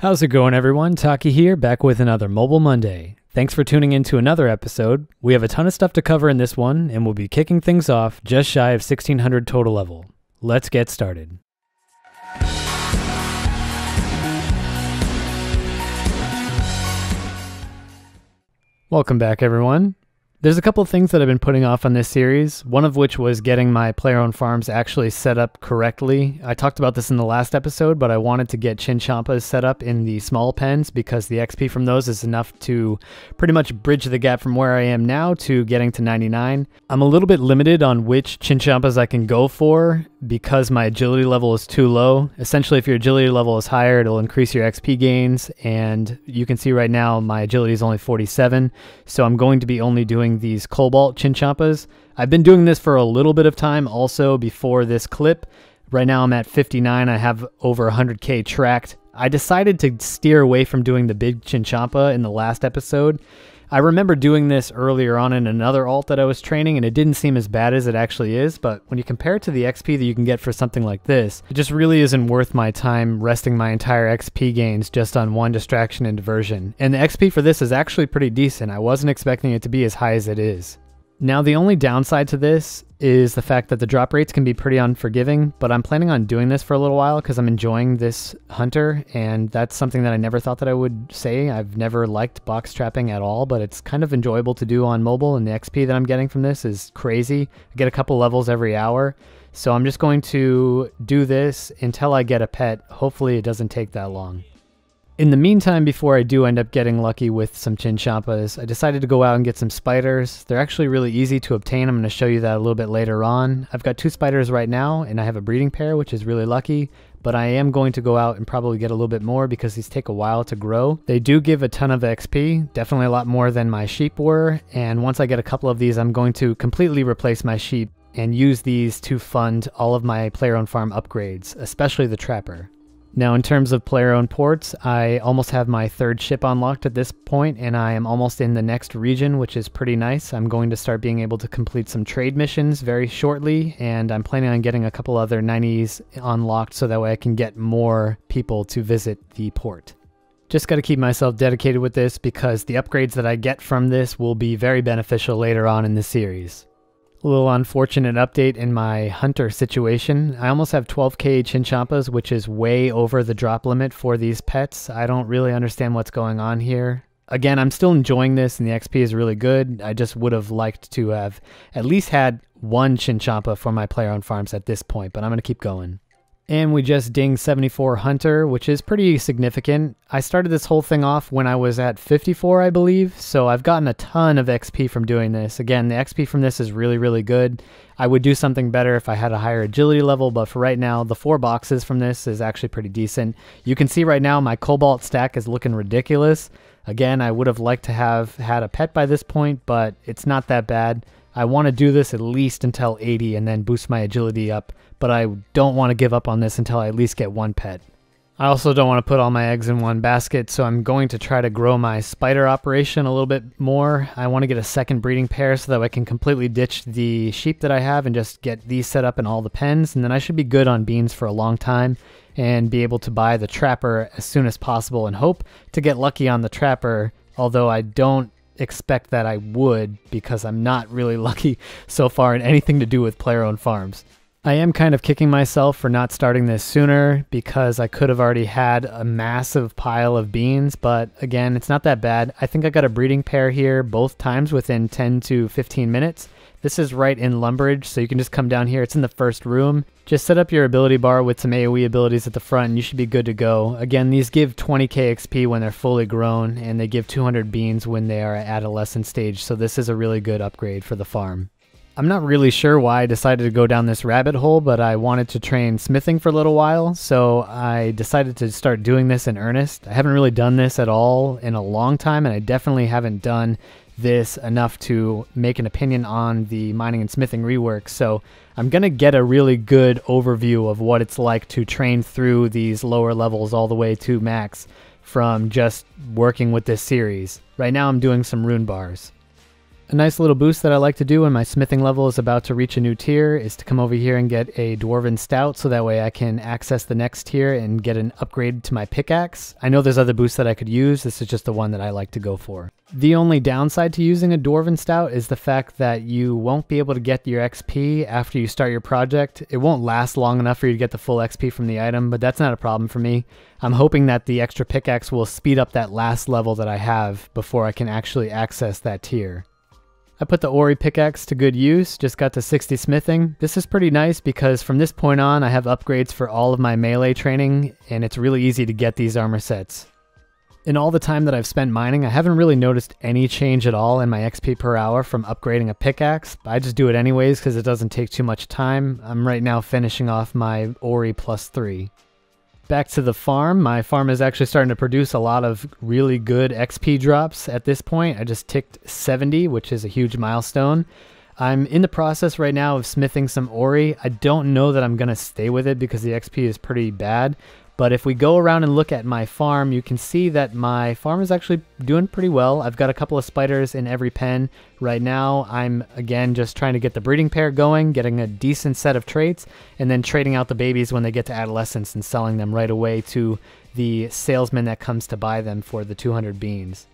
How's it going, everyone? Taki here, back with another Mobile Monday. Thanks for tuning in to another episode. We have a ton of stuff to cover in this one, and we'll be kicking things off just shy of 1600 total level. Let's get started. Welcome back, everyone. There's a couple of things that I've been putting off on this series, one of which was getting my player-owned farms actually set up correctly. I talked about this in the last episode, but I wanted to get Chinchampas set up in the small pens because the XP from those is enough to pretty much bridge the gap from where I am now to getting to 99. I'm a little bit limited on which Chinchampas I can go for because my agility level is too low. Essentially, if your agility level is higher, it'll increase your XP gains, and you can see right now my agility is only 47, so I'm going to be only doing these Cobalt Chinchampas. I've been doing this for a little bit of time also before this clip. Right now I'm at 59. I have over 100k tracked. I decided to steer away from doing the big Chinchampa in the last episode. I remember doing this earlier on in another alt that I was training, and it didn't seem as bad as it actually is, but when you compare it to the XP that you can get for something like this, it just really isn't worth my time resting my entire XP gains just on one distraction and diversion. And the XP for this is actually pretty decent. I wasn't expecting it to be as high as it is. Now, the only downside to this is the fact that the drop rates can be pretty unforgiving, but I'm planning on doing this for a little while because I'm enjoying this hunter, and that's something that I never thought that I would say. I've never liked box trapping at all, but it's kind of enjoyable to do on mobile, and the XP that I'm getting from this is crazy. I get a couple levels every hour, so I'm just going to do this until I get a pet. Hopefully it doesn't take that long. In the meantime, before I do end up getting lucky with some Chinchampas, I decided to go out and get some spiders. They're actually really easy to obtain. I'm going to show you that a little bit later on. I've got 2 spiders right now, and I have a breeding pair, which is really lucky, but I am going to go out and probably get a little bit more because these take a while to grow. They do give a ton of XP, definitely a lot more than my sheep were, and once I get a couple of these, I'm going to completely replace my sheep and use these to fund all of my player-owned farm upgrades, especially the trapper. Now, in terms of player-owned ports, I almost have my 3rd ship unlocked at this point, and I am almost in the next region, which is pretty nice. I'm going to start being able to complete some trade missions very shortly, and I'm planning on getting a couple other 90s unlocked so that way I can get more people to visit the port. Just got to keep myself dedicated with this because the upgrades that I get from this will be very beneficial later on in the series. A little unfortunate update in my hunter situation. I almost have 12k Chinchampas, which is way over the drop limit for these pets. I don't really understand what's going on here. Again, I'm still enjoying this and the XP is really good. I just would have liked to have at least had 1 Chinchampa for my player-owned farms at this point, but I'm going to keep going. And we just dinged 74 Hunter, which is pretty significant. I started this whole thing off when I was at 54, I believe, so I've gotten a ton of XP from doing this. Again, the XP from this is really, really good. I would do something better if I had a higher agility level, but for right now, the 4 boxes from this is actually pretty decent. You can see right now my Cobalt stack is looking ridiculous. Again, I would have liked to have had a pet by this point, but it's not that bad. I want to do this at least until 80 and then boost my agility up, but I don't want to give up on this until I at least get 1 pet. I also don't want to put all my eggs in one basket, so I'm going to try to grow my spider operation a little bit more. I want to get a 2nd breeding pair so that I can completely ditch the sheep that I have and just get these set up in all the pens, and then I should be good on beans for a long time and be able to buy the trapper as soon as possible and hope to get lucky on the trapper, although I don't expect that I would because I'm not really lucky so far in anything to do with player-owned farms. I am kind of kicking myself for not starting this sooner because I could have already had a massive pile of beans, but again, it's not that bad. I think I got a breeding pair here both times within 10 to 15 minutes. This is right in Lumberage, so you can just come down here. It's in the 1st room. Just set up your ability bar with some AoE abilities at the front and you should be good to go. Again, these give 20k XP when they're fully grown, and they give 200 beans when they are at adolescent stage, so this is a really good upgrade for the farm. I'm not really sure why I decided to go down this rabbit hole, but I wanted to train smithing for a little while, so I decided to start doing this in earnest. I haven't really done this at all in a long time, and I definitely haven't done this enough to make an opinion on the mining and smithing rework, so I'm going to get a really good overview of what it's like to train through these lower levels all the way to max from just working with this series. Right now I'm doing some rune bars. A nice little boost that I like to do when my smithing level is about to reach a new tier is to come over here and get a Doran Stout, so that way I can access the next tier and get an upgrade to my pickaxe. I know there's other boosts that I could use, this is just the one that I like to go for. The only downside to using a Doran Stout is the fact that you won't be able to get your XP after you start your project. It won't last long enough for you to get the full XP from the item, but that's not a problem for me. I'm hoping that the extra pickaxe will speed up that last level that I have before I can actually access that tier. I put the Ori pickaxe to good use, just got to 60 smithing. This is pretty nice because from this point on I have upgrades for all of my melee training, and it's really easy to get these armor sets. In all the time that I've spent mining, I haven't really noticed any change at all in my XP per hour from upgrading a pickaxe. I just do it anyways because it doesn't take too much time. I'm right now finishing off my Ori +3. Back to the farm. My farm is actually starting to produce a lot of really good XP drops at this point. I just ticked 70, which is a huge milestone. I'm in the process right now of smithing some Ori. I don't know that I'm going to stay with it because the XP is pretty bad. But if we go around and look at my farm, you can see that my farm is actually doing pretty well. I've got a couple of spiders in every pen. Right now, I'm again just trying to get the breeding pair going, getting a decent set of traits, and then trading out the babies when they get to adolescence and selling them right away to the salesman that comes to buy them for the 200 beans.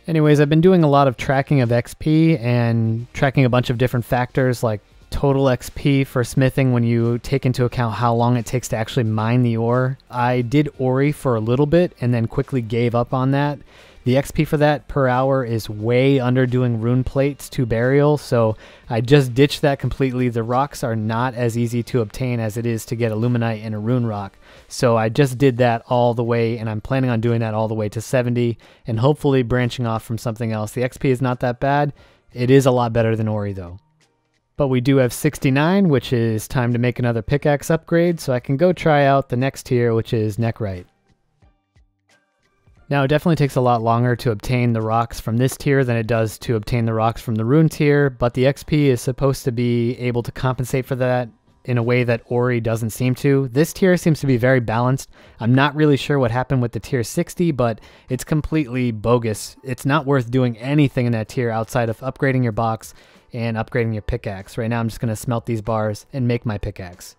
Anyways, I've been doing a lot of tracking of XP and tracking a bunch of different factors like total XP for smithing when you take into account how long it takes to actually mine the ore. I did Ori for a little bit and then quickly gave up on that. The XP for that per hour is way under doing rune plates to burial, so I just ditched that completely. The rocks are not as easy to obtain as it is to get aluminite in a rune rock. So I just did that all the way, and I'm planning on doing that all the way to 70 and hopefully branching off from something else. The XP is not that bad. It is a lot better than Ori though. But we do have 69, which is time to make another pickaxe upgrade, so I can go try out the next tier, which is Neckrite. Now, it definitely takes a lot longer to obtain the rocks from this tier than it does to obtain the rocks from the rune tier, but the XP is supposed to be able to compensate for that in a way that Ori doesn't seem to. This tier seems to be very balanced. I'm not really sure what happened with the tier 60, but it's completely bogus. It's not worth doing anything in that tier outside of upgrading your box and upgrading your pickaxe. Right now I'm just going to smelt these bars and make my pickaxe.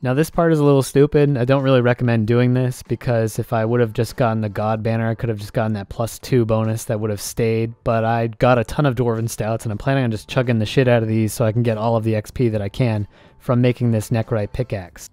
Now this part is a little stupid. I don't really recommend doing this because if I would have just gotten the God banner, I could have just gotten that +2 bonus that would have stayed, but I got a ton of Doran Stouts and I'm planning on just chugging the shit out of these so I can get all of the XP that I can from making this Neckrite pickaxe.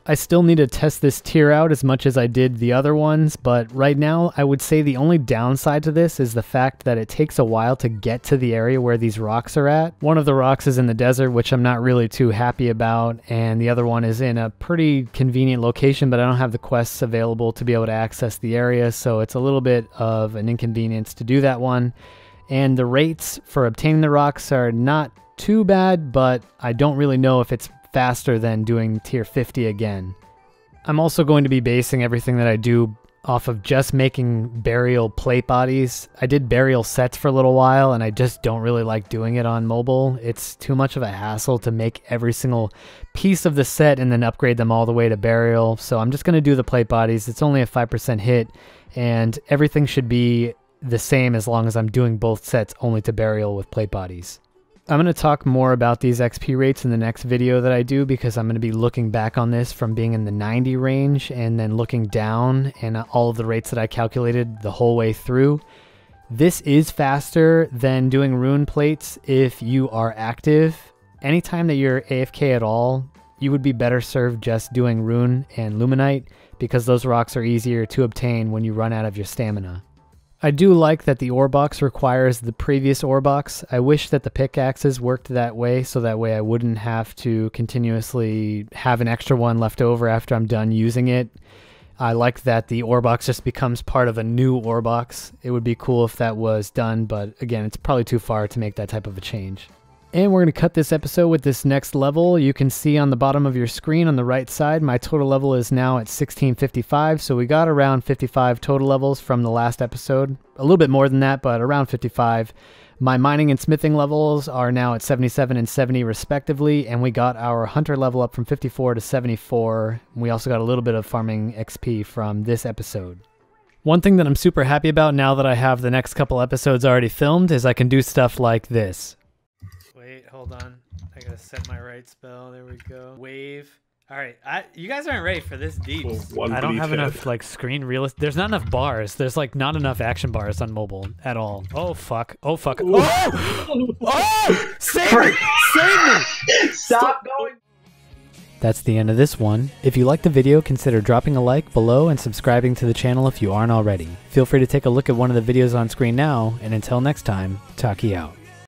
I still need to test this tier out as much as I did the other ones, but right now I would say the only downside to this is the fact that it takes a while to get to the area where these rocks are at. One of the rocks is in the desert, which I'm not really too happy about, and the other one is in a pretty convenient location, but I don't have the quests available to be able to access the area, so it's a little bit of an inconvenience to do that one. And the rates for obtaining the rocks are not too bad, but I don't really know if it's faster than doing tier 50 again. I'm also going to be basing everything that I do off of just making burial plate bodies. I did burial sets for a little while and I just don't really like doing it on mobile. It's too much of a hassle to make every single piece of the set and then upgrade them all the way to burial. So I'm just going to do the plate bodies. It's only a 5% hit and everything should be the same as long as I'm doing both sets only to burial with plate bodies. I'm going to talk more about these XP rates in the next video that I do because I'm going to be looking back on this from being in the 90 range and then looking down and all of the rates that I calculated the whole way through. This is faster than doing rune plates if you are active. Anytime that you're AFK at all, you would be better served just doing rune and luminite because those rocks are easier to obtain when you run out of your stamina. I do like that the ore box requires the previous ore box. I wish that the pickaxes worked that way so that way I wouldn't have to continuously have an extra one left over after I'm done using it. I like that the ore box just becomes part of a new ore box. It would be cool if that was done, but again, it's probably too far to make that type of a change. And we're going to cut this episode with this next level. You can see on the bottom of your screen on the right side, my total level is now at 1655. So we got around 55 total levels from the last episode. A little bit more than that, but around 55. My mining and smithing levels are now at 77 and 70 respectively. And we got our hunter level up from 54 to 74. We also got a little bit of farming XP from this episode. One thing that I'm super happy about now that I have the next couple episodes already filmed is I can do stuff like this. Wait, hold on. I gotta set my right spell. There we go. Wave. All right, you guys aren't ready for this deep. I don't have enough like screen realist. There's not enough bars. There's like not enough action bars on mobile at all. Oh fuck. Oh fuck. Oh! Oh! Save me! Save me! Stop going. That's the end of this one. If you liked the video, consider dropping a like below and subscribing to the channel if you aren't already. Feel free to take a look at one of the videos on screen now, and until next time, Taki out.